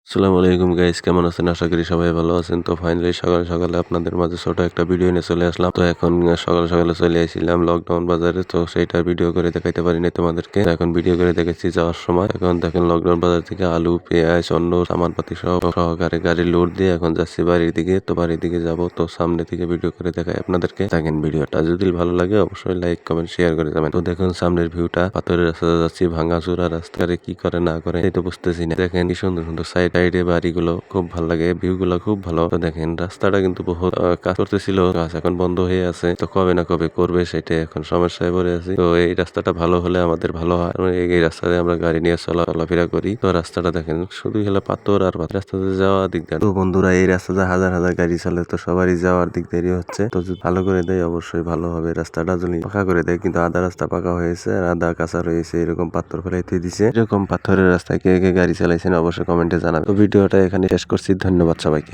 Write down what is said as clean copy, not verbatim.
আসসালামু আলাইকুম গাইস, কেমন আছেন? আশা করি সবাই ভালো আছেন। তো ফাইনালি সকালে সকালে আপনাদের মাঝে ছোট একটা ভিডিও নিয়ে চলে আসলাম। তো এখন সকালে সকালে চলে আইছিলাম লকডাউন বাজারে। তো সেইটা ভিডিও করে দেখাইতে পারিনি তোমাদেরকে। তো এখন ভিডিও করে দেখাচ্ছি যাওয়ার সময়। এখন দেখেন লকডাউন বাজার থেকে আলু, পেঁয়াজ, অন্য সামানপাতি সহকারে গাড়ি লোড দিয়ে এখন যাচ্ছি বাড়ির দিকে। তো বাড়ির দিকে যাব, তো সামনে থেকে ভিডিও করে দেখাই আপনাদেরকে। দেখেন ভিডিওটা যদি ভালো লাগে অবশ্যই লাইক কমেন্ট শেয়ার করে যাবেন। তো দেখুন সামনের ভিউটা, পাথরের রাস্তা যাচ্ছি, ভাঙাচোরা রাস্তারে কি করে না করে এই তো বুঝতেছি না। দেখেন কি সুন্দর সুন্দর সাইডে বাড়িগুলো খুব ভালো লাগে, ভিউ গুলো খুব ভালো। তো দেখেন রাস্তাটা কিন্তু বহুত কাজ করতেছিল, কাজ এখন বন্ধ হয়ে আছে। তো কবে না কবে করবে সেটা এখন সমস্যায় পড়ে আছি। তো এই রাস্তাটা ভালো হলে আমাদের ভালো হয়। এই রাস্তাতে আমরা গাড়ি নিয়ে চলাফেরা করি। তো রাস্তাটা দেখেন শুধুই হলো পাথর আর পাথর, রাস্তাতে যাওয়া দিকদার। তো বন্ধুরা এই রাস্তাতে হাজার হাজার গাড়ি চলে, তো সবারই যাওয়ার দিক দেরি হচ্ছে। তো যদি ভালো করে দেয় অবশ্যই ভালো হবে। রাস্তাটা যদি পাকা করে দেয়, কিন্তু আধা রাস্তা পাকা হয়েছে আর আধা কাঁচা রয়েছে, এরকম পাথর ফেলাইতে দিছে। এরকম পাথরের রাস্তায় কে কে গাড়ি চালাইছেন অবশ্যই কমেন্টে জানাবেন। তো ভিডিওটা এখানে শেষ করছি, ধন্যবাদ সবাইকে।